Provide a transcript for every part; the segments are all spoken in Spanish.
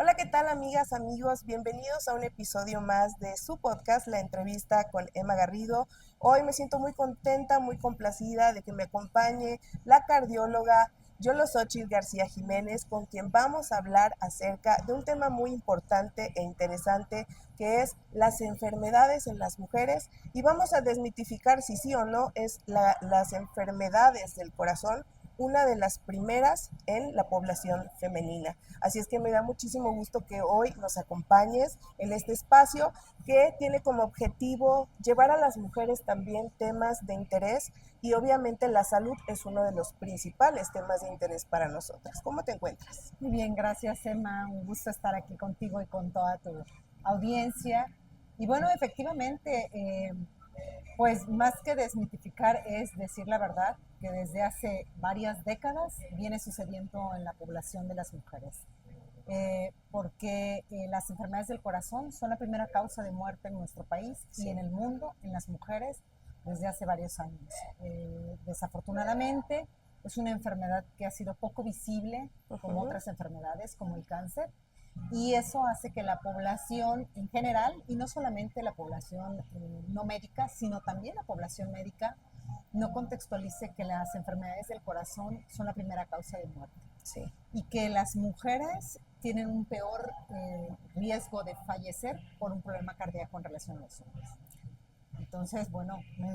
Hola, ¿qué tal amigas, amigos? Bienvenidos a un episodio más de su podcast, La Entrevista con Emma Garrido. Hoy me siento muy contenta, muy complacida de que me acompañe la cardióloga Yolosóchitl García Jiménez, con quien vamos a hablar acerca de un tema muy importante e interesante, que es las enfermedades en las mujeres, y vamos a desmitificar si sí o no es las enfermedades del corazón una de las primeras en la población femenina. Así es que me da muchísimo gusto que hoy nos acompañes en este espacio que tiene como objetivo llevar a las mujeres también temas de interés, y obviamente la salud es uno de los principales temas de interés para nosotras. ¿Cómo te encuentras? Muy bien, gracias Emma, un gusto estar aquí contigo y con toda tu audiencia. Y bueno, efectivamente, pues más que desmitificar es decir la verdad, que desde hace varias décadas viene sucediendo en la población de las mujeres. Porque las enfermedades del corazón son la primera causa de muerte en nuestro país y en el mundo, en las mujeres, desde hace varios años. Desafortunadamente, es una enfermedad que ha sido poco visible como otras enfermedades, como el cáncer, y eso hace que la población en general, y no solamente la población no médica, sino también la población médica, no contextualice que las enfermedades del corazón son la primera causa de muerte. Sí. Y que las mujeres tienen un peor riesgo de fallecer por un problema cardíaco en relación a los hombres. Entonces, bueno, me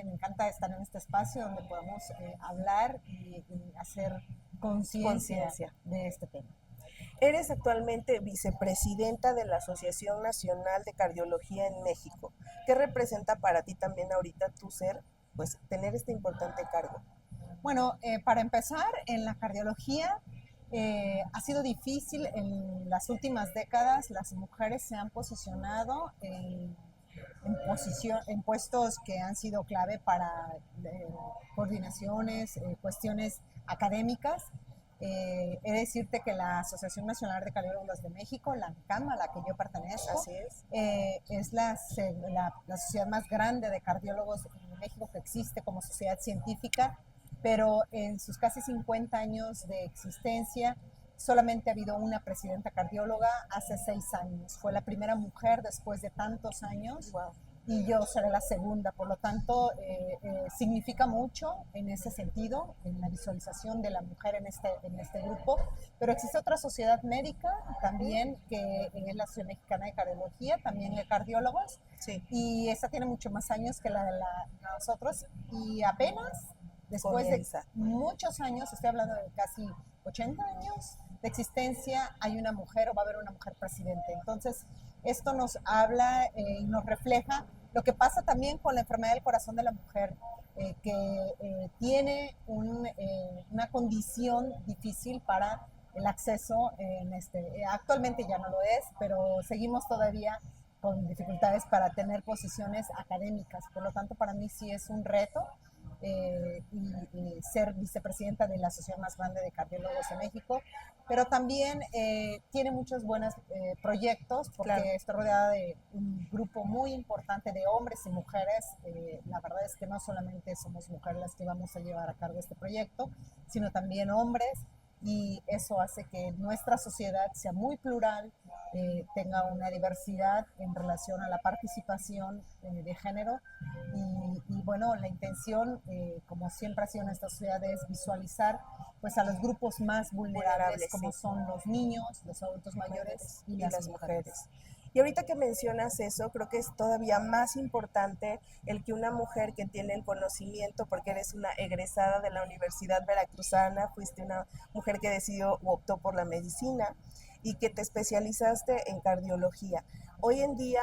encanta estar en este espacio donde podamos hablar y hacer conciencia de este tema. Eres actualmente vicepresidenta de la Asociación Nacional de Cardiología en México. ¿Qué representa para ti también ahorita tu ser, pues, tener este importante cargo? Bueno, para empezar, en la cardiología ha sido difícil en las últimas décadas. Las mujeres se han posicionado en puestos que han sido clave para coordinaciones, cuestiones académicas. He de decirte que la Asociación Nacional de Cardiólogos de México, la ANCAM, a la que yo pertenezco, Así es. Es la sociedad más grande de cardiólogos en México que existe como sociedad científica, pero en sus casi 50 años de existencia solamente ha habido una presidenta cardióloga hace 6 años. Fue la primera mujer después de tantos años. Wow. Y yo seré la segunda, por lo tanto significa mucho en ese sentido, en la visualización de la mujer en este grupo, pero existe otra sociedad médica también, que es la Sociedad Mexicana de Cardiología, también de cardiólogos, Sí. y esta tiene mucho más años que la de nosotros, y apenas después Comienza. de muchos años, estoy hablando de casi 80 años de existencia, hay una mujer o va a haber una mujer presidente. Entonces, esto nos habla y nos refleja lo que pasa también con la enfermedad del corazón de la mujer, que tiene una condición difícil para el acceso actualmente ya no lo es, pero seguimos todavía con dificultades para tener posiciones académicas. Por lo tanto, para mí sí es un reto y ser vicepresidenta de la asociación más grande de cardiólogos en México, pero también tiene muchos buenos proyectos, porque Claro. estoy rodeada de un grupo muy importante de hombres y mujeres. La verdad es que no solamente somos mujeres las que vamos a llevar a cargo este proyecto, sino también hombres, y eso hace que nuestra sociedad sea muy plural, tenga una diversidad en relación a la participación de género. Y bueno, la intención, como siempre ha sido en esta sociedad, es visualizar pues a los grupos más vulnerables, como sí. son los niños, los adultos mayores y las mujeres. Y ahorita que mencionas eso, creo que es todavía más importante el que una mujer que tiene el conocimiento, porque eres una egresada de la Universidad Veracruzana, fuiste una mujer que decidió o optó por la medicina y que te especializaste en cardiología. Hoy en día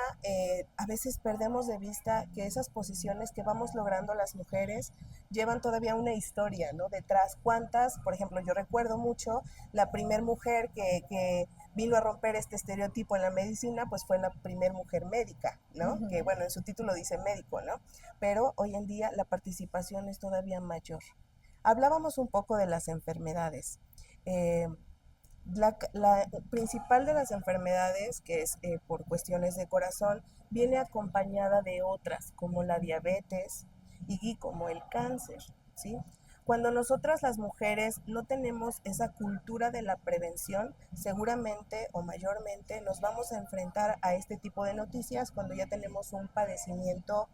a veces perdemos de vista que esas posiciones que vamos logrando las mujeres llevan todavía una historia, ¿no? Detrás, ¿cuántas? Por ejemplo, yo recuerdo mucho la primer mujer que vino a romper este estereotipo en la medicina, pues fue la primer mujer médica, ¿no? Ujú. Que bueno, en su título dice médico, ¿no? Pero hoy en día la participación es todavía mayor. Hablábamos un poco de las enfermedades. Eh, la principal de las enfermedades, que es por cuestiones de corazón, viene acompañada de otras, como la diabetes y como el cáncer, ¿sí? Cuando nosotras las mujeres no tenemos esa cultura de la prevención, seguramente o mayormente nos vamos a enfrentar a este tipo de noticias cuando ya tenemos un padecimiento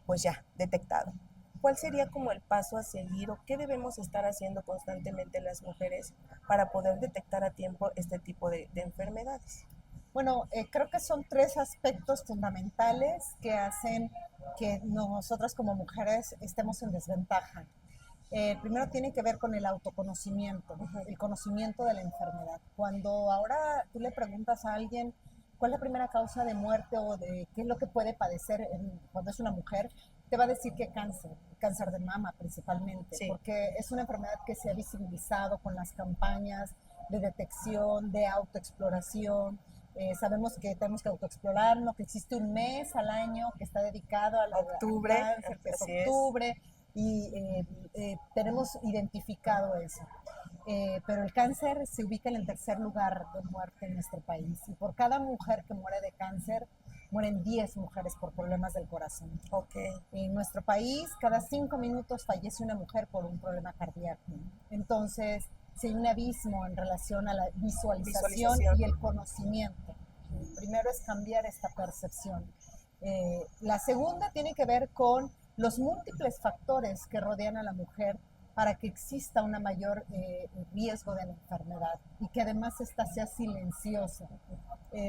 pues ya detectado. ¿Cuál sería como el paso a seguir o qué debemos estar haciendo constantemente las mujeres para poder detectar a tiempo este tipo de enfermedades? Bueno, creo que son tres aspectos fundamentales que hacen que nosotras como mujeres estemos en desventaja. Primero tiene que ver con el autoconocimiento, el conocimiento de la enfermedad. Cuando ahora tú le preguntas a alguien cuál es la primera causa de muerte o de qué es lo que puede padecer cuando es una mujer, te va a decir que cáncer de mama principalmente, Sí. porque es una enfermedad que se ha visibilizado con las campañas de detección, de autoexploración. Sabemos que tenemos que autoexplorarnos, que existe un mes al año que está dedicado al Octubre, cáncer, que es así es. octubre, y tenemos identificado eso. Pero el cáncer se ubica en el tercer lugar de muerte en nuestro país. Y por cada mujer que muere de cáncer, mueren 10 mujeres por problemas del corazón. Ok. En nuestro país, cada 5 minutos fallece una mujer por un problema cardíaco. Entonces, sí hay un abismo en relación a la visualización y el conocimiento. Primero es cambiar esta percepción. La segunda tiene que ver con los múltiples factores que rodean a la mujer para que exista una mayor riesgo de la enfermedad y que además esta sea silenciosa.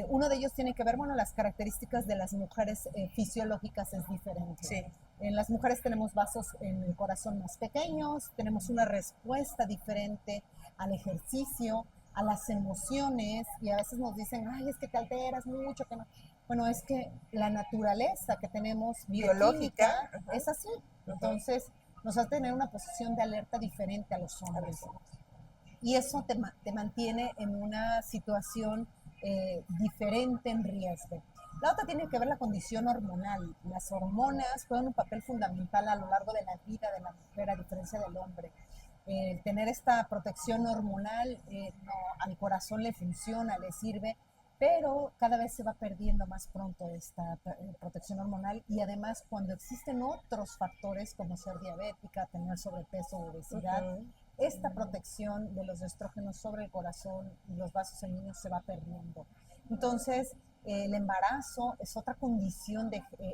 Uno de ellos tiene que ver, bueno, las características de las mujeres fisiológicas es diferente. Sí. En las mujeres tenemos vasos en el corazón más pequeños, tenemos una respuesta diferente al ejercicio, a las emociones, y a veces nos dicen, ay, es que te alteras mucho, que no. Bueno, es que la naturaleza que tenemos biológica es así. Entonces, nos hace tener una posición de alerta diferente a los hombres. Y eso te mantiene en una situación diferente en riesgo. La otra tiene que ver la condición hormonal. Las hormonas juegan un papel fundamental a lo largo de la vida de la mujer, a diferencia del hombre. Tener esta protección hormonal no, al corazón le funciona, le sirve, pero cada vez se va perdiendo más pronto esta protección hormonal y además cuando existen otros factores como ser diabética, tener sobrepeso o obesidad, esta protección de los estrógenos sobre el corazón y los vasos sanguíneos se va perdiendo. Entonces, el embarazo es otra condición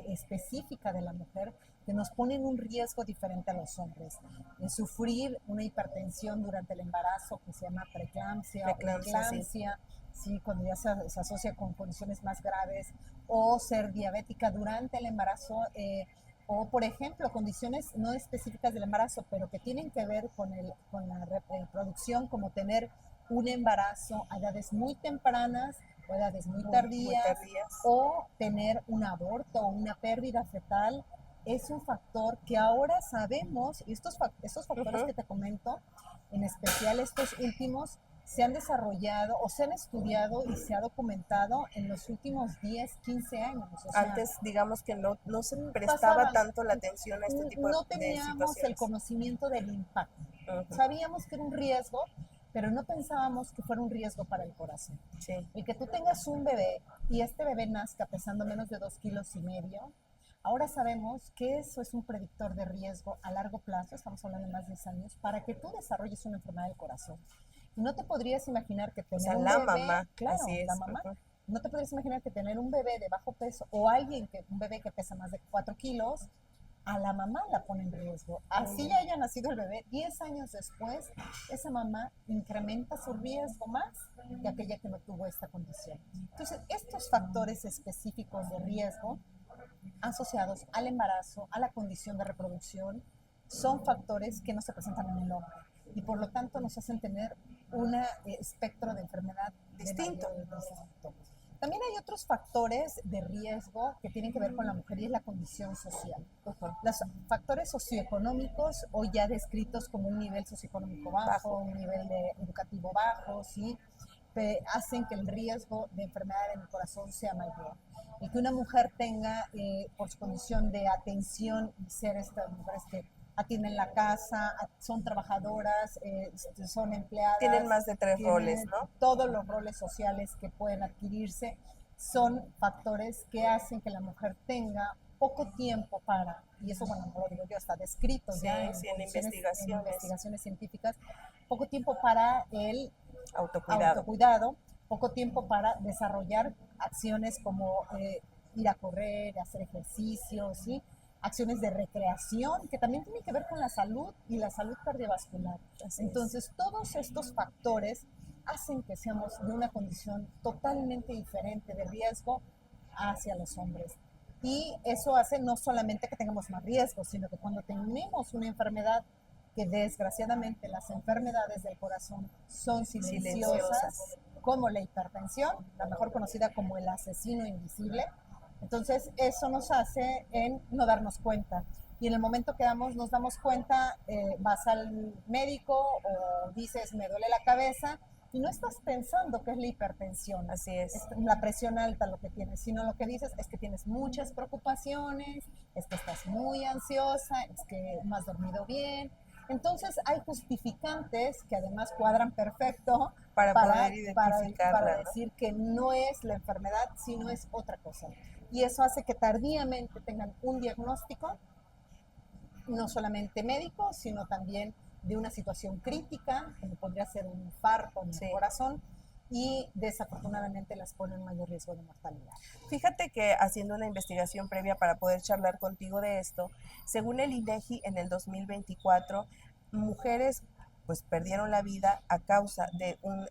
específica de la mujer que nos pone en un riesgo diferente a los hombres. Sufrir una hipertensión durante el embarazo que se llama preeclampsia o eclampsia, sí, cuando ya se asocia con condiciones más graves, o ser diabética durante el embarazo, o por ejemplo, condiciones no específicas del embarazo, pero que tienen que ver con la reproducción, como tener un embarazo a edades muy tempranas o edades muy tardías, o tener un aborto o una pérdida fetal, es un factor que ahora sabemos, y estos factores que te comento, en especial estos últimos, se han desarrollado o se han estudiado y se ha documentado en los últimos 10, 15 años. O sea, antes, digamos que no se prestaba tanto la atención a este tipo de situaciones. No teníamos el conocimiento del impacto. Sabíamos que era un riesgo, pero no pensábamos que fuera un riesgo para el corazón. Sí. El que tú tengas un bebé y este bebé nazca pesando menos de 2,5 kilos, ahora sabemos que eso es un predictor de riesgo a largo plazo, estamos hablando de más de 10 años, para que tú desarrolles una enfermedad del corazón. Y no te podrías imaginar que tener un bebé, mamá, claro, la mamá, no te podrías imaginar que tener un bebé de bajo peso o un bebé que pesa más de 4 kilos, a la mamá la pone en riesgo. Así ya haya nacido el bebé, 10 años después, esa mamá incrementa su riesgo más que aquella que no tuvo esta condición. Entonces, estos factores específicos de riesgo asociados al embarazo, a la condición de reproducción, son factores que no se presentan en el hombre y por lo tanto nos hacen tener un espectro de enfermedad distinto. También hay otros factores de riesgo que tienen que ver con la mujer y es la condición social. Los factores socioeconómicos, hoy ya descritos como un nivel socioeconómico bajo, un nivel educativo bajo, ¿sí? Hacen que el riesgo de enfermedad en el corazón sea mayor. Y que una mujer tenga, por su condición de atención y ser estas mujeres que atienden la casa, son trabajadoras, son empleadas. Tienen más de 3 roles, ¿no? Todos los roles sociales que pueden adquirirse son factores que hacen que la mujer tenga poco tiempo para, y eso bueno, no lo digo yo, está descrito Sí, ya sí, en en investigaciones. investigaciones científicas, poco tiempo para el Autocuidado. autocuidado, poco tiempo para desarrollar acciones como ir a correr, hacer ejercicio, ¿sí? Acciones de recreación, que también tienen que ver con la salud y la salud cardiovascular. Así Entonces, todos estos factores hacen que seamos de una condición totalmente diferente de riesgo hacia los hombres. Y eso hace no solamente que tengamos más riesgo, sino que cuando tenemos una enfermedad, que desgraciadamente las enfermedades del corazón son silenciosas, como la hipertensión, la mejor conocida como el asesino invisible. Entonces eso nos hace en no darnos cuenta. Y en el momento que nos damos cuenta, vas al médico o dices, me duele la cabeza, y no estás pensando que es la hipertensión, Así es la presión alta lo que tienes, sino lo que dices es que tienes muchas preocupaciones, es que estás muy ansiosa, es que no has dormido bien. Entonces hay justificantes que además cuadran perfecto para poder identificarla, para decir que no es la enfermedad, sino es otra cosa. Y eso hace que tardíamente tengan un diagnóstico, no solamente médico, sino también de una situación crítica, como podría ser un infarto en el corazón, y desafortunadamente las pone en mayor riesgo de mortalidad. Fíjate que haciendo una investigación previa para poder charlar contigo de esto, según el INEGI en el 2024, mujeres pues perdieron la vida a causa de un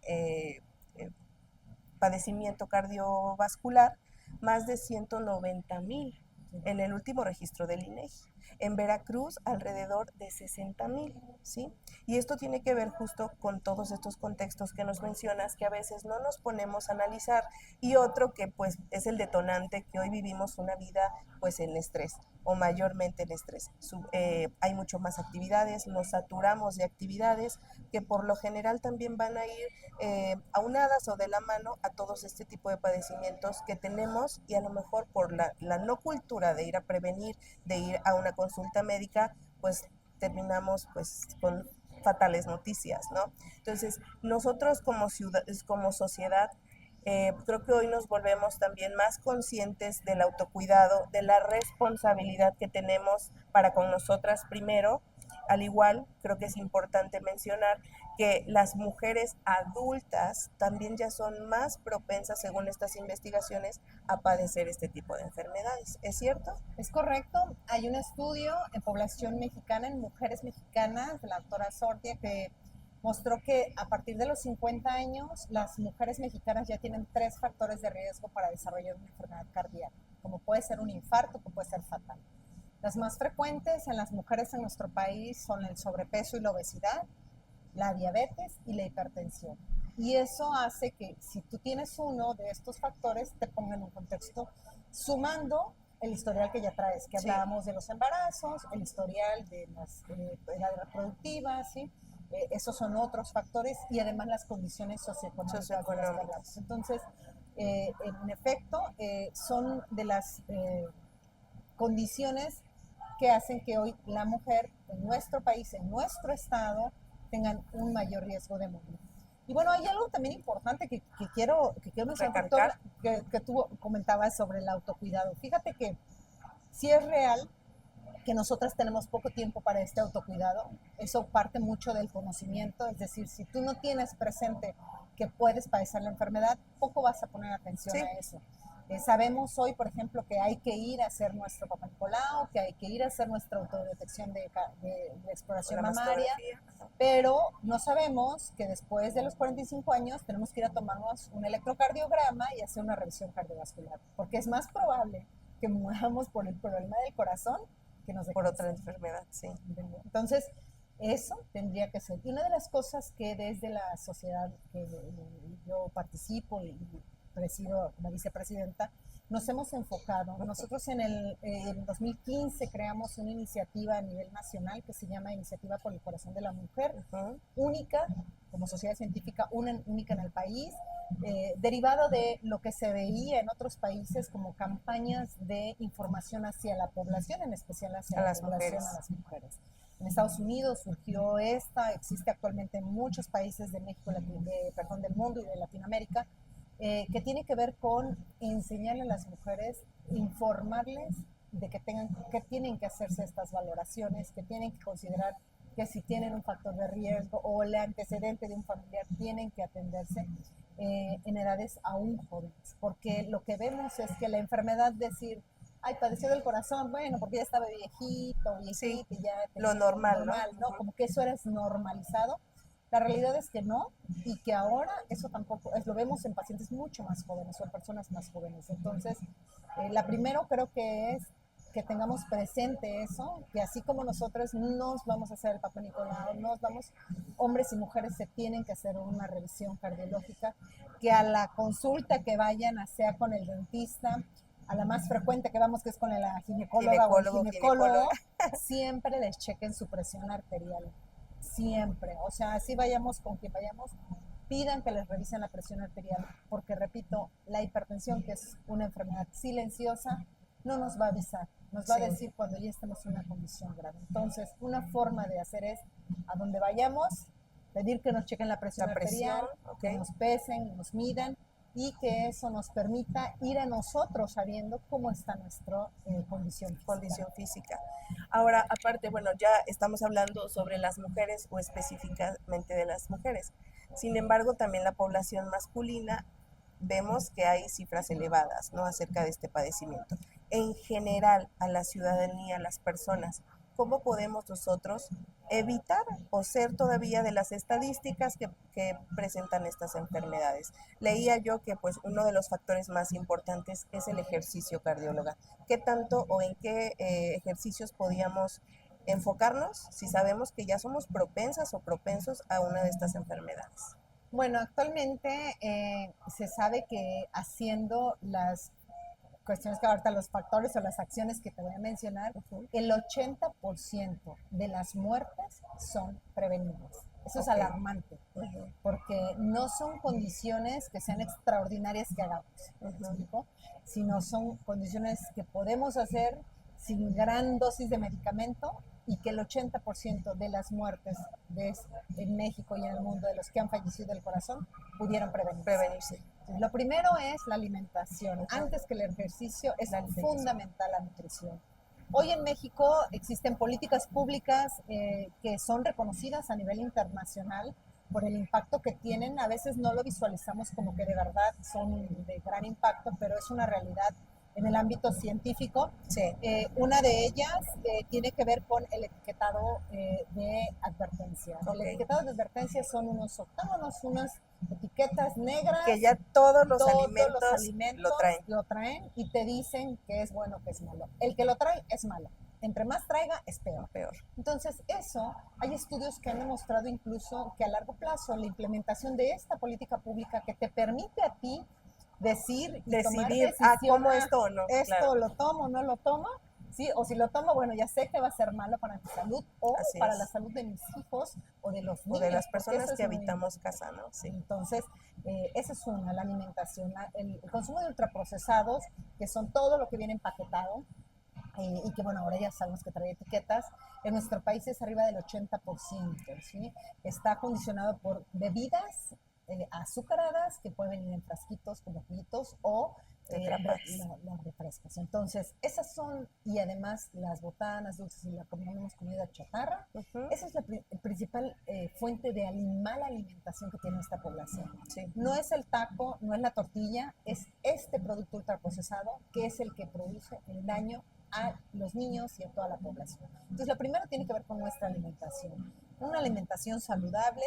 padecimiento cardiovascular, más de 190,000 en el último registro del INEGI. En Veracruz, alrededor de 60,000, ¿sí? Y esto tiene que ver justo con todos estos contextos que nos mencionas, que a veces no nos ponemos a analizar. Y otro que pues es el detonante, que hoy vivimos una vida pues en estrés, o mayormente en estrés. Hay mucho más actividades, nos saturamos de actividades que por lo general también van a ir aunadas o de la mano a todos este tipo de padecimientos que tenemos, y a lo mejor por la no cultura de ir a prevenir, de ir a una consulta médica, pues terminamos pues con fatales noticias, ¿no? Entonces, nosotros como sociedad, creo que hoy nos volvemos también más conscientes del autocuidado, de la responsabilidad que tenemos para con nosotras primero. Al igual, creo que es importante mencionar que las mujeres adultas también ya son más propensas, según estas investigaciones, a padecer este tipo de enfermedades. ¿Es cierto? Es correcto. Hay un estudio en población mexicana, en mujeres mexicanas, de la doctora Sordia, que mostró que a partir de los 50 años, las mujeres mexicanas ya tienen 3 factores de riesgo para desarrollar una enfermedad cardíaca, como puede ser un infarto, que puede ser fatal. Las más frecuentes en las mujeres en nuestro país son el sobrepeso y la obesidad, la diabetes y la hipertensión. Y eso hace que si tú tienes uno de estos factores, te ponga en un contexto sumando el historial que ya traes, que hablábamos de los embarazos, el historial de las edades reproductivas, ¿sí? Esos son otros factores, y además las condiciones socioeconómicas. Entonces, en efecto, son de las condiciones que hacen que hoy la mujer en nuestro país, en nuestro estado, tengan un mayor riesgo de morir. Y bueno, hay algo también importante que quiero mencionar, que tú comentabas sobre el autocuidado. Fíjate que si es real que nosotras tenemos poco tiempo para este autocuidado, eso parte mucho del conocimiento, es decir, si tú no tienes presente que puedes padecer la enfermedad, poco vas a poner atención a eso. Sabemos hoy, por ejemplo, que hay que ir a hacer nuestro Papá Nicolau, que hay que ir a hacer nuestra autodetección de exploración mamaria, pero no sabemos que después de los 45 años tenemos que ir a tomarnos un electrocardiograma y hacer una revisión cardiovascular, porque es más probable que muramos por el problema del corazón que nos por otra enfermedad, sí. Entonces, eso tendría que ser. Y una de las cosas que desde la sociedad que yo participo y presido como vicepresidenta, nos hemos enfocado. Nosotros en 2015 creamos una iniciativa a nivel nacional que se llama Iniciativa por el Corazón de la Mujer, única, como sociedad científica, única en el país, derivado de lo que se veía en otros países como campañas de información hacia la población, en especial hacia a las mujeres. En Estados Unidos surgió existe actualmente en muchos países de México, del mundo y de Latinoamérica, que tiene que ver con enseñarle a las mujeres, informarles de que tienen que hacerse estas valoraciones, que tienen que considerar que si tienen un factor de riesgo o el antecedente de un familiar tienen que atenderse en edades aún jóvenes, porque lo que vemos es que la enfermedad, decir, ay, padeció del corazón, bueno, porque ya estaba viejito, viejito, Sí, y ya lo tenía normal, ¿no? ¿no? Como que eso era normalizado. La realidad es que no, y que ahora eso tampoco, lo vemos en pacientes mucho más jóvenes o en personas más jóvenes. Entonces, la primero creo que es que tengamos presente eso, que así como nosotros nos vamos a hacer el Papa Nicolau, hombres y mujeres se tienen que hacer una revisión cardiológica, que a la consulta que vayan, sea con el dentista, a la más frecuente que vamos, que es con la ginecóloga o el ginecólogo, siempre les chequen su presión arterial. Siempre. O sea, así vayamos con quien vayamos, pidan que les revisen la presión arterial, porque repito, la hipertensión, que es una enfermedad silenciosa, no nos va a avisar, nos va a decir cuando ya estemos en una condición grave. Entonces, una forma de hacer es, a donde vayamos, pedir que nos chequen la presión arterial, que nos pesen, nos midan, y que eso nos permita ir a nosotros sabiendo cómo está nuestra condición física. Ahora, aparte, bueno, ya estamos hablando sobre las mujeres o específicamente de las mujeres. Sin embargo, también la población masculina, vemos que hay cifras elevadas, ¿no?, acerca de este padecimiento. En general, a la ciudadanía, a las personas, ¿cómo podemos nosotros evitar o ser todavía de las estadísticas que presentan estas enfermedades? Leía yo que pues uno de los factores más importantes es el ejercicio, cardióloga. ¿Qué tanto o en qué ejercicios podíamos enfocarnos si sabemos que ya somos propensas o propensos a una de estas enfermedades? Bueno, actualmente se sabe que haciendo las cuestiones que ahorita, los factores o las acciones que te voy a mencionar, el 80% de las muertes son prevenibles. Eso es alarmante, porque no son condiciones que sean extraordinarias que hagamos, sino son condiciones que podemos hacer sin gran dosis de medicamento, y que el 80% de las muertes en México y en el mundo de los que han fallecido del corazón pudieron prevenirse. Lo primero es la alimentación. Antes que el ejercicio, es fundamental la nutrición. Hoy en México existen políticas públicas que son reconocidas a nivel internacional por el impacto que tienen. A veces no lo visualizamos como que de verdad son de gran impacto, pero es una realidad en el ámbito científico. Una de ellas tiene que ver con el etiquetado de advertencia. El etiquetado de advertencia son unos octágonos, unas etiquetas negras que ya todos los alimentos lo traen y te dicen que es bueno, que es malo. El que lo trae es malo. Entre más traiga, es peor. Entonces, hay estudios que han demostrado incluso que a largo plazo la implementación de esta política pública que te permite a ti decidir ¿cómo esto o no? Esto lo tomo o no lo tomo, ¿sí? O si lo tomo, bueno, ya sé que va a ser malo para mi salud o para la salud de mis hijos o de los niños. O de las personas que habitamos casa, ¿no? Sí. Entonces, esa es una, la alimentación. El consumo de ultraprocesados, que son todo lo que viene empaquetado, y que bueno, ahora ya sabemos que trae etiquetas, en nuestro país es arriba del 80%, ¿sí? Está condicionado por bebidas azucaradas que pueden venir en frasquitos como juguitos o los refrescos. Entonces, esas son, y además las botanas, dulces y la comemos comida chatarra, esa es la principal fuente de mala alimentación que tiene esta población. No es el taco, no es la tortilla, es este producto ultraprocesado que es el que produce el daño a los niños y a toda la población. Entonces, lo primero tiene que ver con nuestra alimentación. Una alimentación saludable,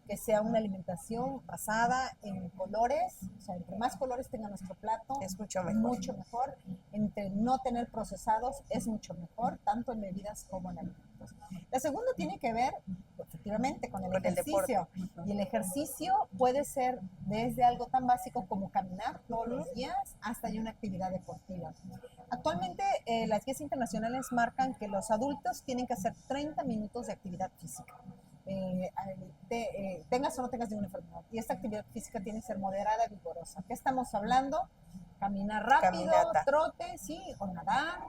que sea una alimentación basada en colores, o sea, entre más colores tenga nuestro plato, es mucho mejor. Entre no tener procesados, es mucho mejor, tanto en bebidas como en alimentos. La segunda tiene que ver, efectivamente, con el ejercicio. Y el ejercicio puede ser desde algo tan básico como caminar todos los días hasta ya una actividad deportiva. Actualmente, las guías internacionales marcan que los adultos tienen que hacer 30 minutos de actividad física. Tengas o no tengas ninguna enfermedad. Y esta actividad física tiene que ser moderada y vigorosa. ¿Qué estamos hablando? caminar rápido, Caminata. trote, sí, o nadar,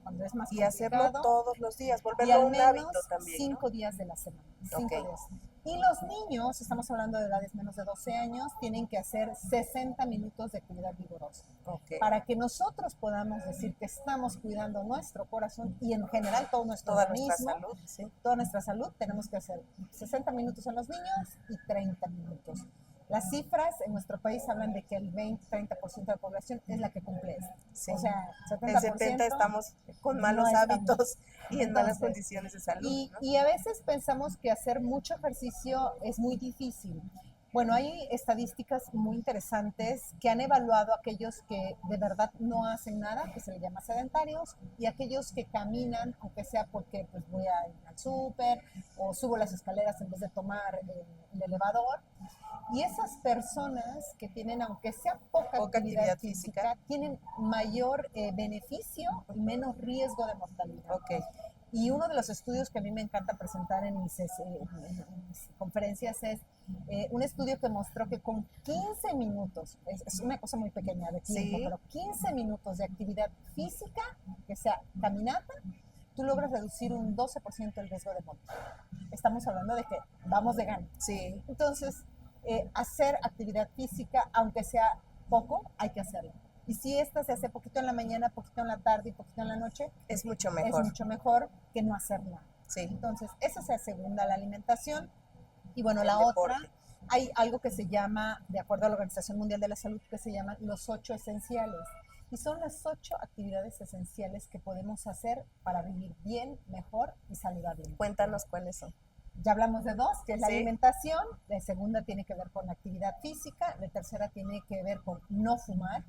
cuando es más Y hacerlo complicado. todos los días, Y volverlo al un menos hábito también, 5 ¿no? días de la semana. Ok. 5 días. Y los niños, estamos hablando de edades menos de 12 años, tienen que hacer 60 minutos de actividad vigorosa. Ok. Para que nosotros podamos decir que estamos cuidando nuestro corazón y en general todo nuestro Toda nuestra organismo, salud, sí. toda nuestra salud, tenemos que hacer 60 minutos en los niños y 30 minutos. Las cifras en nuestro país hablan de que el 20-30% de la población es la que cumple esto. Sí. O sea, El 70 estamos con malos no estamos. hábitos y en malas Entonces, condiciones de salud, ¿no? y a veces pensamos que hacer mucho ejercicio es muy difícil. Bueno, hay estadísticas muy interesantes que han evaluado a aquellos que de verdad no hacen nada, que se les llama sedentarios, y aquellos que caminan, aunque sea porque pues, voy a ir al súper o subo las escaleras en vez de tomar el elevador. Y esas personas que tienen, aunque sea poca actividad física, tienen mayor beneficio y menos riesgo de mortalidad. Ok. Y uno de los estudios que a mí me encanta presentar en mis conferencias es un estudio que mostró que con 15 minutos, es una cosa muy pequeña de tiempo, Sí. pero 15 minutos de actividad física, que sea caminata, tú logras reducir un 12% el riesgo de muerte. Estamos hablando de que vamos de gana. Sí. Entonces, hacer actividad física, aunque sea poco, hay que hacerlo. Y si esta se hace poquito en la mañana, poquito en la tarde y poquito en la noche, es mucho mejor. Es mucho mejor que no hacer nada. Sí. Entonces, esa se segunda, la alimentación. Y bueno, El la deporte. otra, hay algo que se llama, de acuerdo a la Organización Mundial de la Salud, que se llaman los 8 esenciales. Y son las 8 actividades esenciales que podemos hacer para vivir bien, mejor y saludablemente. Cuéntanos cuáles son. Ya hablamos de dos, que es la Sí. alimentación, la segunda tiene que ver con la actividad física, la tercera tiene que ver con no fumar,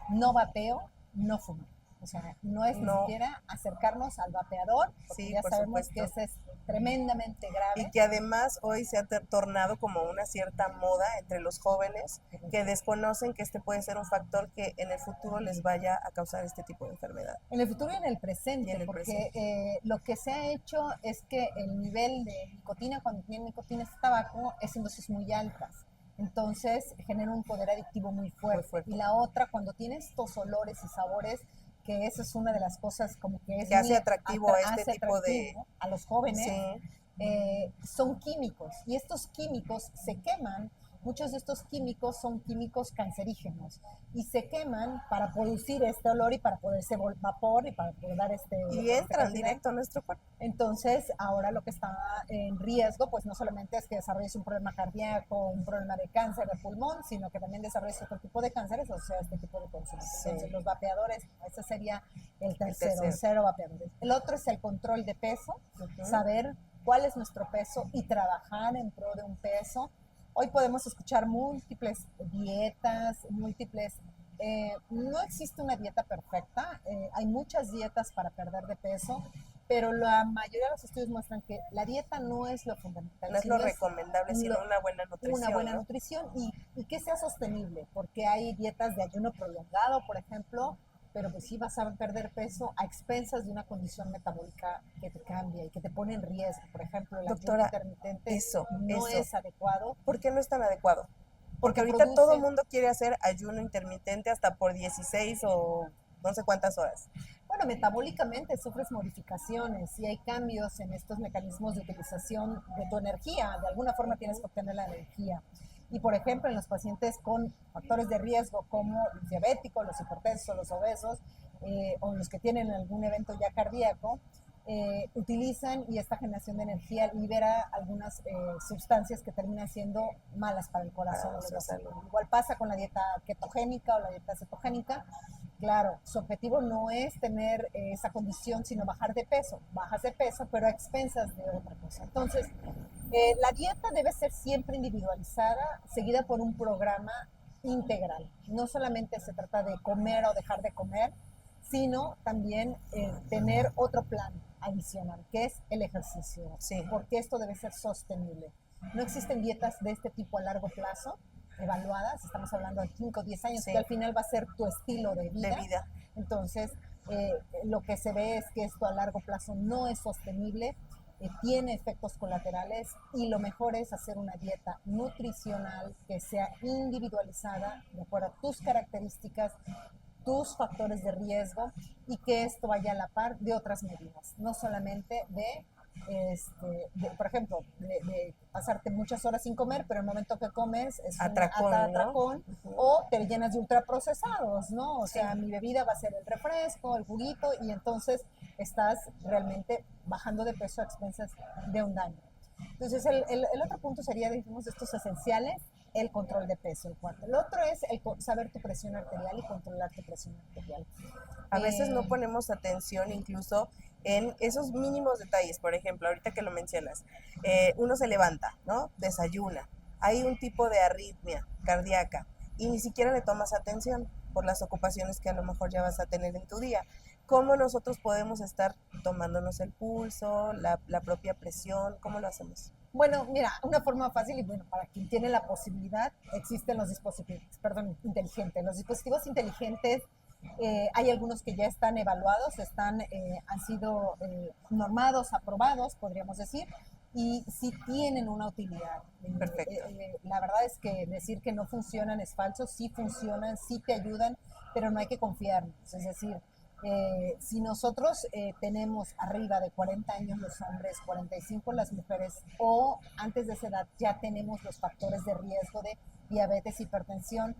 no vapeo, no fumar. O sea, no es ni siquiera acercarnos al vapeador, porque Sí, ya por sabemos supuesto. que ese es tremendamente grave. Y que además hoy se ha tornado como una cierta moda entre los jóvenes que desconocen que este puede ser un factor que en el futuro les vaya a causar este tipo de enfermedad. En el futuro y en el presente, porque lo que se ha hecho es que el nivel de nicotina, cuando tienen nicotina este tabaco, es en dosis muy altas. Entonces genera un poder adictivo muy fuerte. Y la otra, cuando tiene estos olores y sabores, que esa es una de las cosas como que es que hace atractivo este tipo de... a los jóvenes, sí. son químicos. Y estos químicos se queman. Muchos de estos químicos son químicos cancerígenos y se queman para producir este olor y para poderse vapor y para poder dar y entran directo a nuestro cuerpo. Entonces, ahora lo que está en riesgo, pues no solamente es que desarrolles un problema cardíaco, un problema de cáncer de pulmón, sino que también desarrolles otro tipo de cánceres, o sea, este tipo de consumo. Sí. Entonces, los vapeadores, ese sería el tercero, cero vapeadores. El otro es el control de peso, saber cuál es nuestro peso y trabajar en pro de un peso. Hoy podemos escuchar múltiples dietas, no existe una dieta perfecta, hay muchas dietas para perder de peso, pero la mayoría de los estudios muestran que la dieta no es lo fundamental. No es lo recomendable, sino una buena nutrición. Una buena nutrición y que sea sostenible, porque hay dietas de ayuno prolongado, por ejemplo, pero pues sí vas a perder peso a expensas de una condición metabólica que te cambia y que te pone en riesgo. Por ejemplo, el ayuno intermitente no es adecuado. ¿Por qué no es tan adecuado? Porque ahorita todo el mundo quiere hacer ayuno intermitente hasta por 16 o no sé cuántas horas. Bueno, metabólicamente sufres modificaciones y hay cambios en estos mecanismos de utilización de tu energía. De alguna forma tienes que obtener la energía. Y, por ejemplo, en los pacientes con factores de riesgo como los diabéticos, los hipertensos, los obesos, o los que tienen algún evento ya cardíaco, utilizan y esta generación de energía libera algunas sustancias que terminan siendo malas para el corazón. Igual pasa con la dieta ketogénica o la dieta cetogénica. Claro, su objetivo no es tener esa condición, sino bajar de peso. Bajas de peso, pero a expensas de otra cosa. Entonces, la dieta debe ser siempre individualizada, seguida por un programa integral. No solamente se trata de comer o dejar de comer, sino también tener otro plan adicional, que es el ejercicio, porque esto debe ser sostenible. No existen dietas de este tipo a largo plazo, evaluadas, estamos hablando de 5 o 10 años, que al final va a ser tu estilo de vida. Entonces, lo que se ve es que esto a largo plazo no es sostenible. tiene efectos colaterales y lo mejor es hacer una dieta nutricional que sea individualizada de acuerdo a tus características, tus factores de riesgo y que esto vaya a la par de otras medidas, no solamente por ejemplo, de pasarte muchas horas sin comer, pero el momento que comes es atracón, atracón, ¿no? o te llenas de ultraprocesados, ¿no? O Sí. sea, mi bebida va a ser el refresco, el juguito, y entonces estás realmente bajando de peso a expensas de un daño. Entonces, el otro punto sería, dijimos, estos esenciales, el control de peso, el cuarto. El otro es saber tu presión arterial y controlar tu presión arterial. A veces no ponemos atención incluso en esos mínimos detalles. Por ejemplo, ahorita que lo mencionas, uno se levanta, ¿no? Desayuna, hay un tipo de arritmia cardíaca y ni siquiera le tomas atención por las ocupaciones que a lo mejor ya vas a tener en tu día. ¿Cómo nosotros podemos estar tomándonos el pulso, la propia presión? ¿Cómo lo hacemos? Bueno, mira, una forma fácil y bueno, para quien tiene la posibilidad, existen los inteligentes. Los dispositivos inteligentes, hay algunos que ya están evaluados, han sido normados, aprobados, podríamos decir, y sí tienen una utilidad. Perfecto. La verdad es que decir que no funcionan es falso, sí funcionan, sí te ayudan, pero no hay que confiarnos. Es decir, si nosotros tenemos arriba de 40 años los hombres, 45 las mujeres, o antes de esa edad ya tenemos los factores de riesgo de diabetes, hipertensión,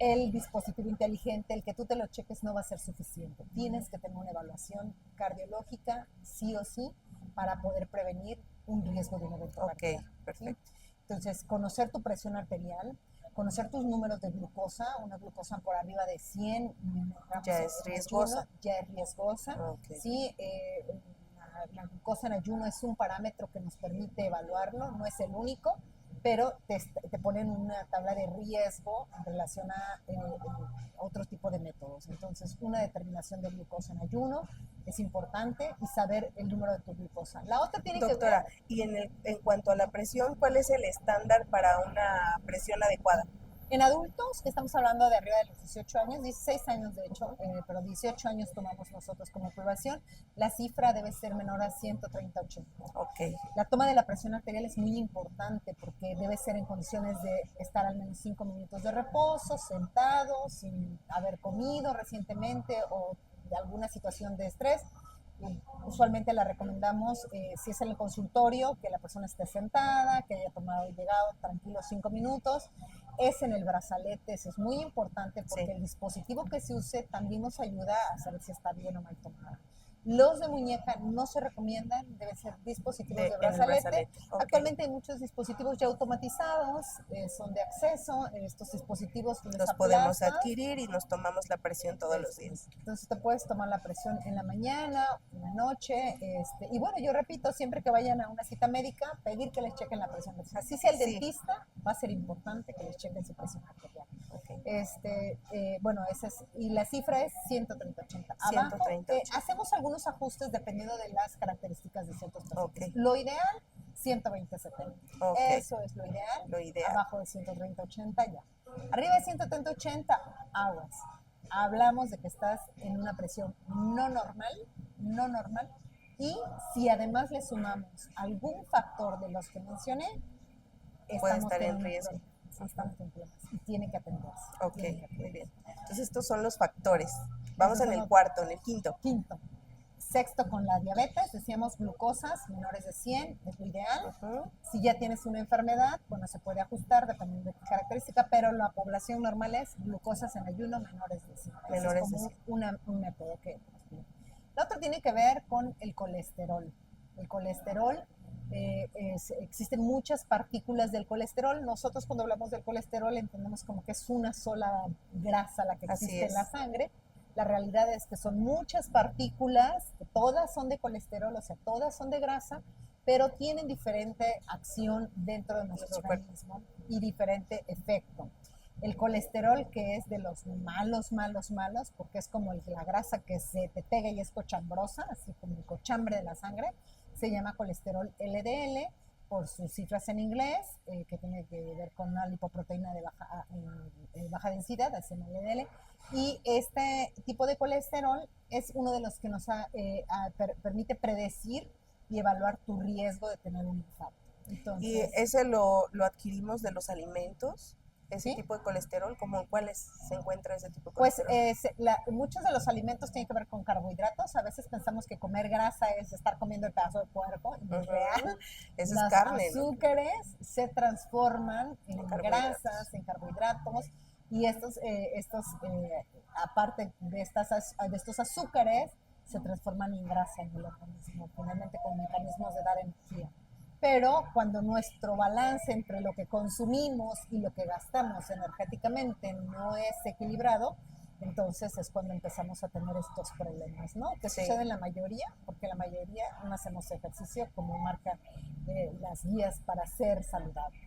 el dispositivo inteligente, el que tú te lo cheques no va a ser suficiente. Tienes que tener una evaluación cardiológica, sí o sí, para poder prevenir un riesgo de un evento cardíaco. Perfecto. ¿Sí? Entonces, conocer tu presión arterial, conocer tus números de glucosa, una glucosa por arriba de 100 miligramos ya es riesgosa. Ayuno, ya es riesgosa. Okay. ¿Sí? La glucosa en ayuno es un parámetro que nos permite evaluarlo, no es el único, pero te ponen una tabla de riesgo en relación a otro tipo de métodos. Entonces, una determinación de glucosa en ayuno es importante y saber el número de tu glucosa. La otra tiene Doctora, que ver... y en cuanto a la presión, ¿cuál es el estándar para una presión adecuada? En adultos, que estamos hablando de arriba de los 18 años, 16 años de hecho, pero 18 años tomamos nosotros como aprobación, la cifra debe ser menor a 130/80. Okay. La toma de la presión arterial es muy importante porque debe ser en condiciones de estar al menos 5 minutos de reposo, sentado, sin haber comido recientemente o de alguna situación de estrés. Usualmente la recomendamos, si es en el consultorio, que la persona esté sentada, que haya tomado y llegado tranquilo 5 minutos. Es en el brazalete, eso es muy importante porque sí, el dispositivo que se use también nos ayuda a saber si está bien o mal tomada. Los de muñeca no se recomiendan, deben ser dispositivos de brazalete. Okay. Actualmente hay muchos dispositivos ya automatizados, son de acceso, estos dispositivos los podemos adquirir y nos tomamos la presión todos los días. Entonces te puedes tomar la presión en la mañana, en la noche, y bueno, yo repito, siempre que vayan a una cita médica, pedir que les chequen la presión arterial. Así sea el dentista, va a ser importante que les chequen su presión arterial. Okay. Bueno, esa es, y la cifra es 130/80. Abajo, 130/80. Hacemos algunos ajustes dependiendo de las características de ciertos pacientes. Okay. Lo ideal, 120/70. Okay. Eso es lo ideal. Lo ideal. Abajo de 130/80 ya. Arriba de 130/80, aguas. Hablamos de que estás en una presión no normal, y si además le sumamos algún factor de los que mencioné, puede estar en riesgo. Estamos en problemas y tiene que atenderse. Ok, muy bien. Entonces estos son los factores. Vamos en el cuarto, en el quinto. Sexto, con la diabetes, decíamos glucosas menores de 100, es lo ideal. Si ya tienes una enfermedad, bueno, se puede ajustar dependiendo de qué característica, pero la población normal es glucosas en ayuno menores de 100. Menores es como de 100. Un método que... La otra tiene que ver con el colesterol. El colesterol, existen muchas partículas del colesterol. Nosotros cuando hablamos del colesterol entendemos como que es una sola grasa la que existe en la sangre. La realidad es que son muchas partículas, que todas son de colesterol, o sea, todas son de grasa, pero tienen diferente acción dentro de nuestro organismo y diferente efecto. El colesterol, que es de los malos, porque es como la grasa que se te pega y es cochambrosa, así como el cochambre de la sangre, se llama colesterol LDL, por sus cifras en inglés, que tiene que ver con una lipoproteína de baja densidad, así en LDL. Y este tipo de colesterol es uno de los que nos permite predecir y evaluar tu riesgo de tener un infarto. Entonces, ¿Y ese lo adquirimos de los alimentos? Ese ¿sí? tipo de colesterol, ¿cómo en cuáles se encuentra ese tipo de Pues colesterol? muchos de los alimentos tienen que ver con carbohidratos. A veces pensamos que comer grasa es estar comiendo el pedazo de puerco, y no es real. Esa es Los carne, ¿no? azúcares se transforman en Carbohidratos. grasas, en carbohidratos, y aparte de estos azúcares, se transforman en grasa en el organismo, finalmente con mecanismos de dar energía. Pero cuando nuestro balance entre lo que consumimos y lo que gastamos energéticamente no es equilibrado, entonces es cuando empezamos a tener estos problemas, ¿no? Que Sí. sucede en la mayoría, porque la mayoría no hacemos ejercicio como marca las guías para ser saludable.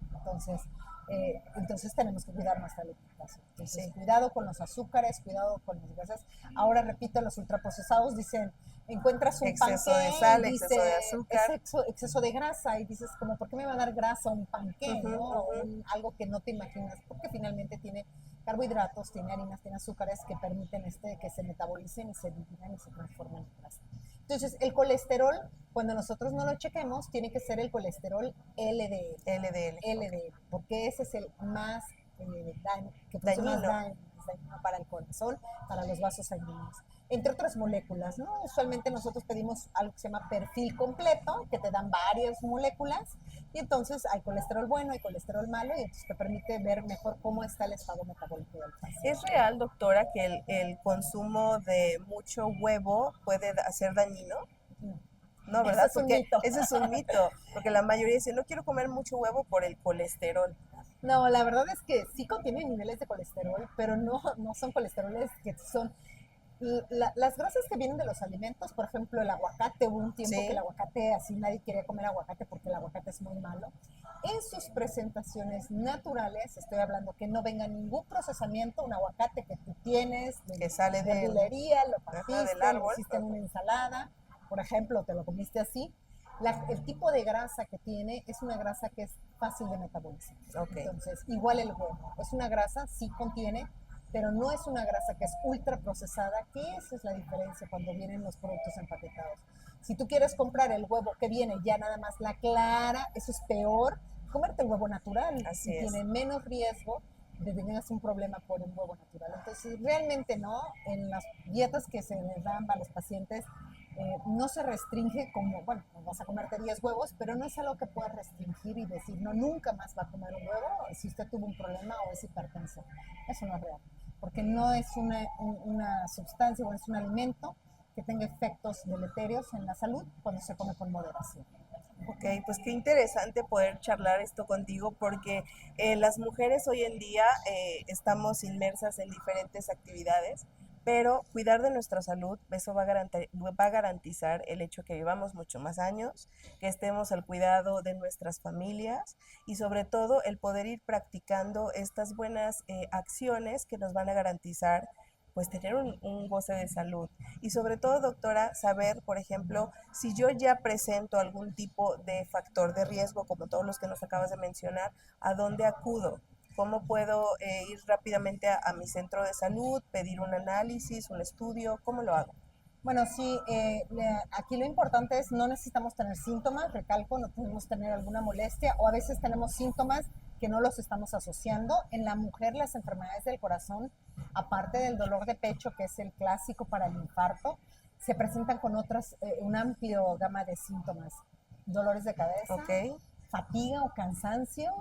Entonces tenemos que cuidar nuestra alimentación. Entonces, Sí. cuidado con los azúcares, cuidado con las grasas. Ahora, repito, los ultraprocesados dicen, encuentras un Exceso panqué de sal, y exceso de dice azúcar. exceso de grasa, y dices como, ¿por qué me va a dar grasa un panqué, Ujú, no? O ujú. algo que no te imaginas, porque finalmente tiene carbohidratos, tiene harinas, tiene azúcares que permiten que se metabolicen y se dividan y se transformen en grasa. Entonces, el colesterol, cuando nosotros no lo chequemos, tiene que ser el colesterol LDL. LDL. LDL, porque ese es el más que produce más Dañino. daño para el corazón, para los vasos sanguíneos, entre otras moléculas, ¿no? Usualmente nosotros pedimos algo que se llama perfil completo, que te dan varias moléculas, y entonces hay colesterol bueno, hay colesterol malo, y entonces te permite ver mejor cómo está el estado metabólico del paciente. ¿Es real, doctora, que el consumo de mucho huevo puede ser dañino? No. No, Ese ¿verdad? es un Porque mito. ese es un mito, porque la mayoría dice, no quiero comer mucho huevo por el colesterol. No, la verdad es que sí contienen niveles de colesterol, pero no son colesteroles que son las grasas que vienen de los alimentos. Por ejemplo, el aguacate, hubo un tiempo que Sí, el aguacate, así nadie quería comer aguacate porque el aguacate es muy malo. En sus presentaciones naturales, estoy hablando que no venga ningún procesamiento, un aguacate que tú tienes de que sale verdulería, lo del partiste, lo árbol. hiciste en una ensalada, por ejemplo, te lo comiste así. El tipo de grasa que tiene es una grasa que es fácil de metabolizar. Ok. Entonces, igual el huevo, es una grasa, sí contiene, pero no es una grasa que es ultra procesada, que esa es la diferencia cuando vienen los productos empaquetados. Si tú quieres comprar el huevo que viene ya nada más la clara, eso es peor. Comerte el huevo natural Así y es. tiene menos riesgo de tener un problema por un huevo natural. Entonces, realmente no, en las dietas que se les dan a los pacientes, no se restringe como, bueno, vas a comerte 10 huevos, pero no es algo que puedas restringir y decir, no, nunca más va a comer un huevo si usted tuvo un problema o es hipertenso. Eso no es real, porque no es una sustancia o es un alimento que tenga efectos deleterios en la salud cuando se come con moderación. Ok, pues qué interesante poder charlar esto contigo porque las mujeres hoy en día estamos inmersas en diferentes actividades, pero cuidar de nuestra salud, eso va a garantizar el hecho que vivamos mucho más años, que estemos al cuidado de nuestras familias y sobre todo el poder ir practicando estas buenas acciones que nos van a garantizar pues tener un goce de salud. Y sobre todo, doctora, saber, por ejemplo, si yo ya presento algún tipo de factor de riesgo, como todos los que nos acabas de mencionar, ¿a dónde acudo? ¿Cómo puedo ir rápidamente a mi centro de salud, pedir un análisis, un estudio? ¿Cómo lo hago? Bueno, sí, aquí lo importante es no necesitamos tener síntomas, recalco, no podemos tener alguna molestia, o a veces tenemos síntomas que no los estamos asociando. En la mujer, las enfermedades del corazón, aparte del dolor de pecho, que es el clásico para el infarto, se presentan con un amplio gama de síntomas. Dolores de cabeza, Ok, fatiga o cansancio,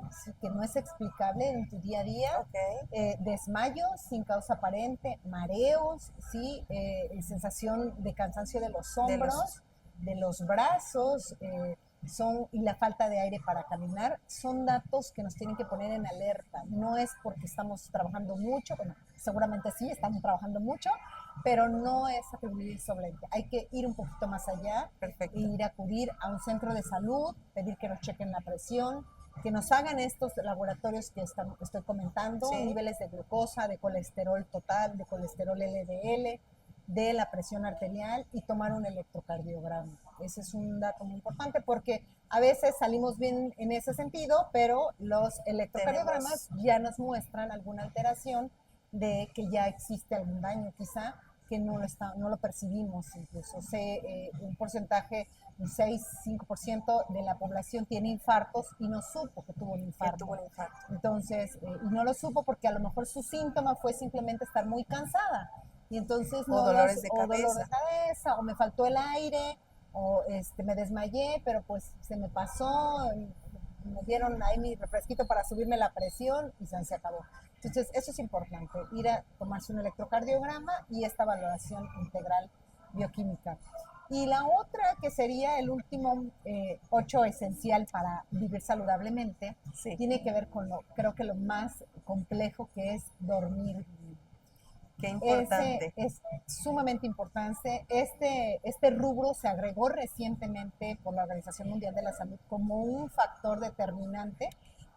que no es explicable en tu día a día, ok. desmayos sin causa aparente, mareos, ¿sí? Sensación de cansancio de los De hombros, los... de los brazos, y la falta de aire para caminar, son datos que nos tienen que poner en alerta. No es porque estamos trabajando mucho, bueno, seguramente sí, estamos trabajando mucho, pero no es atribuir solamente. Hay que ir un poquito más allá e Perfecto. ir a acudir a un centro de salud, pedir que nos chequen la presión, que nos hagan estos laboratorios que estoy comentando, Sí. niveles de glucosa, de colesterol total, de colesterol LDL, de la presión arterial y tomar un electrocardiograma. Ese es un dato muy importante porque a veces salimos bien en ese sentido, pero los electrocardiogramas Tenemos... ya nos muestran alguna alteración de que ya existe algún daño quizá que no lo percibimos incluso. Un porcentaje, un 6-5% de la población tiene infartos y no supo que tuvo un infarto. Que tuvo un infarto. Entonces, y no lo supo porque a lo mejor su síntoma fue simplemente estar muy cansada. Y entonces o dolores de cabeza. O dolor de cabeza, o me faltó el aire, o me desmayé, pero pues se me pasó, me dieron ahí mi refresquito para subirme la presión y se acabó. Entonces, eso es importante, ir a tomarse un electrocardiograma y esta valoración integral bioquímica. Y la otra, que sería el último 8 esencial para vivir saludablemente, sí. tiene que ver con creo que lo más complejo, que es dormir. Qué importante. Es sumamente importante. Este rubro se agregó recientemente por la Organización Mundial de la Salud como un factor determinante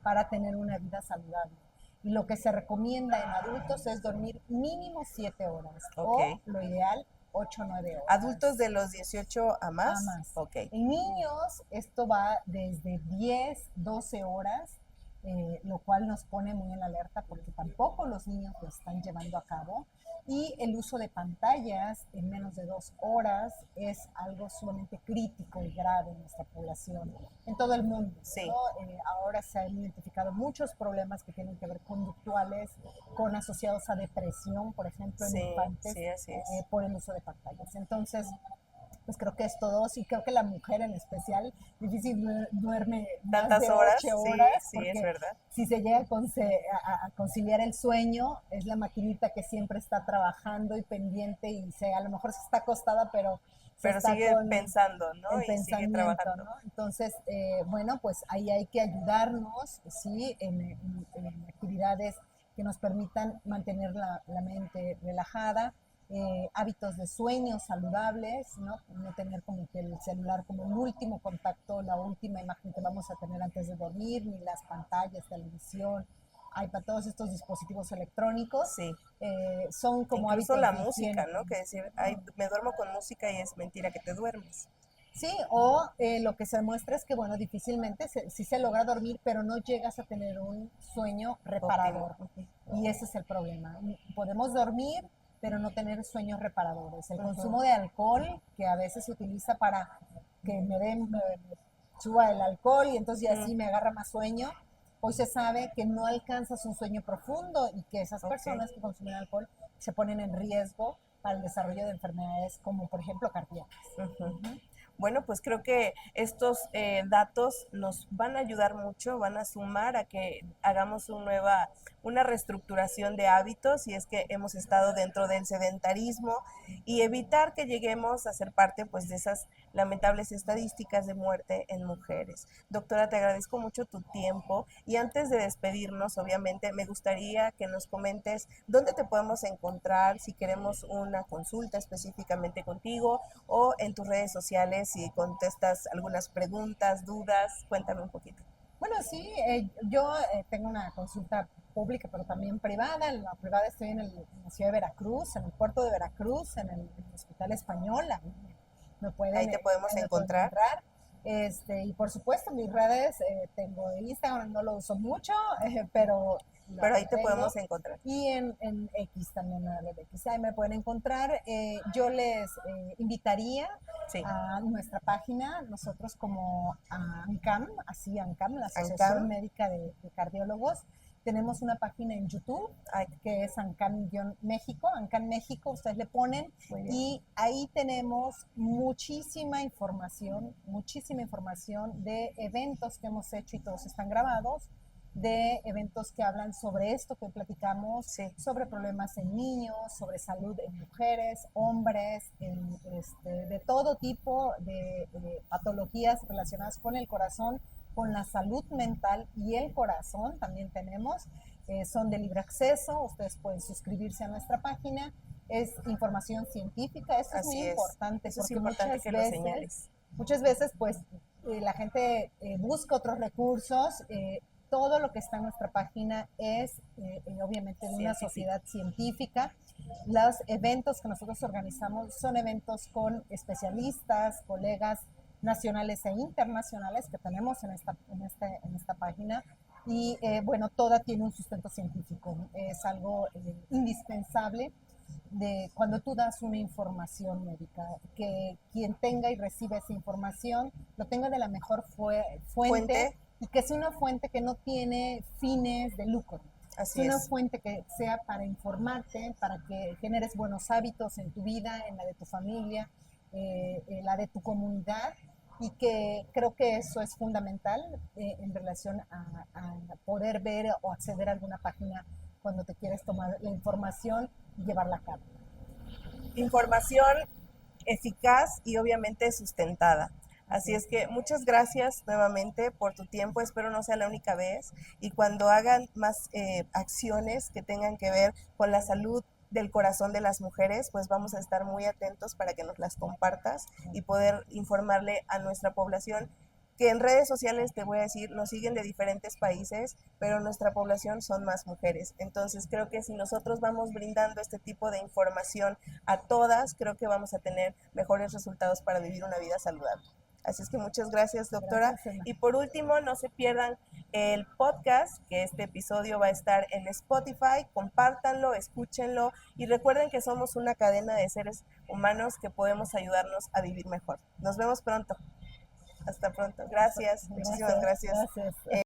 para tener una vida saludable. Y lo que se recomienda en adultos es dormir mínimo 7 horas, okay, o lo ideal 8 o 9 horas. ¿Adultos de los 18 a más? A más. Okay. En niños esto va desde 10, 12 horas, lo cual nos pone muy en alerta porque tampoco los niños lo están llevando a cabo. Y el uso de pantallas en menos de 2 horas es algo sumamente crítico y grave en nuestra población, en todo el mundo. Sí. ¿No? Ahora se han identificado muchos problemas que tienen que ver conductuales, asociados a depresión, por ejemplo, en infantes, sí, así es. por el uso de pantallas. Entonces, pues creo que es todo, y creo que la mujer en especial difícil duerme tantas más de horas, 8 horas, sí, es verdad. Si se llega a conciliar el sueño, es la maquinita que siempre está trabajando y pendiente, y a lo mejor se está acostada, pero sigue pensando, ¿no? Y sigue trabajando, ¿no? Entonces, bueno, pues ahí hay que ayudarnos, sí, en actividades que nos permitan mantener la mente relajada. Hábitos de sueño saludables, ¿no? No tener como que el celular como el último contacto, la última imagen que vamos a tener antes de dormir, ni las pantallas, televisión, iPad, todos estos dispositivos electrónicos. Sí. Son como incluso hábitos la de música, higiene. ¿no? Que decir, ay, me duermo con música y es mentira que te duermes. Sí, o lo que se muestra es que, bueno, difícilmente sí se logra dormir, pero no llegas a tener un sueño reparador. Y ese es el problema. Podemos dormir, pero no tener sueños reparadores. El consumo de alcohol, que a veces se utiliza para que me suba el alcohol y entonces ya así me agarra más sueño. Hoy se sabe que no alcanzas un sueño profundo y que esas personas que consumen alcohol se ponen en riesgo para el desarrollo de enfermedades como, por ejemplo, cardíacas. Bueno, pues creo que estos datos nos van a ayudar mucho, van a sumar a que hagamos una reestructuración de hábitos, y es que hemos estado dentro del sedentarismo, y evitar que lleguemos a ser parte, pues, de esas lamentables estadísticas de muerte en mujeres. Doctora, te agradezco mucho tu tiempo, y antes de despedirnos, obviamente, me gustaría que nos comentes dónde te podemos encontrar si queremos una consulta específicamente contigo, o en tus redes sociales si contestas algunas preguntas, dudas. Cuéntame un poquito. Bueno, sí, yo tengo una consulta pública, pero también privada. En la privada estoy en la ciudad de Veracruz, en el puerto de Veracruz, en el Hospital Español. Ahí te podemos encontrar. Y por supuesto, mis redes, tengo Instagram, no lo uso mucho, pero ahí te podemos encontrar. Y en X también, X, ahí me pueden encontrar. Yo les invitaría a nuestra página, nosotros como ANCAM, la Asociación Médica de Cardiólogos. Tenemos una página en YouTube que es ANCAM-México, ANCAM México, ustedes le ponen, y ahí tenemos muchísima información de eventos que hemos hecho, y todos están grabados, de eventos que hablan sobre esto que platicamos, sobre problemas en niños, sobre salud en mujeres, hombres, de todo tipo de patologías relacionadas con el corazón, con la salud mental y el corazón. También tenemos, son de libre acceso, ustedes pueden suscribirse a nuestra página. Es información científica, eso es muy importante, eso porque es importante que lo señales. Muchas veces pues la gente busca otros recursos. Todo lo que está en nuestra página es obviamente de una sociedad científica. Los eventos que nosotros organizamos son eventos con especialistas, colegas nacionales e internacionales que tenemos en esta página, y bueno, toda tiene un sustento científico, es algo indispensable. de cuando tú das una información médica, que quien tenga y reciba esa información lo tenga de la mejor fuente y que sea una fuente que no tiene fines de lucro. Así Es una es. fuente que sea para informarte, para que generes buenos hábitos en tu vida, en la de tu familia, en la de tu comunidad, y que creo que eso es fundamental en relación a poder ver o acceder a alguna página cuando te quieres tomar la información y llevarla a cabo. Información eficaz y obviamente sustentada. Así es que muchas gracias nuevamente por tu tiempo, espero no sea la única vez y cuando hagan más acciones que tengan que ver con la salud del corazón de las mujeres, pues vamos a estar muy atentos para que nos las compartas y poder informarle a nuestra población que en redes sociales, te voy a decir, nos siguen de diferentes países, pero nuestra población son más mujeres. Entonces creo que si nosotros vamos brindando este tipo de información a todas, creo que vamos a tener mejores resultados para vivir una vida saludable. Así es que muchas gracias, doctora. Gracias, Emma. Y por último, no se pierdan el podcast, que este episodio va a estar en Spotify. Compártanlo, escúchenlo y recuerden que somos una cadena de seres humanos que podemos ayudarnos a vivir mejor. Nos vemos pronto. Hasta pronto. Gracias. Muchísimas gracias. Gracias.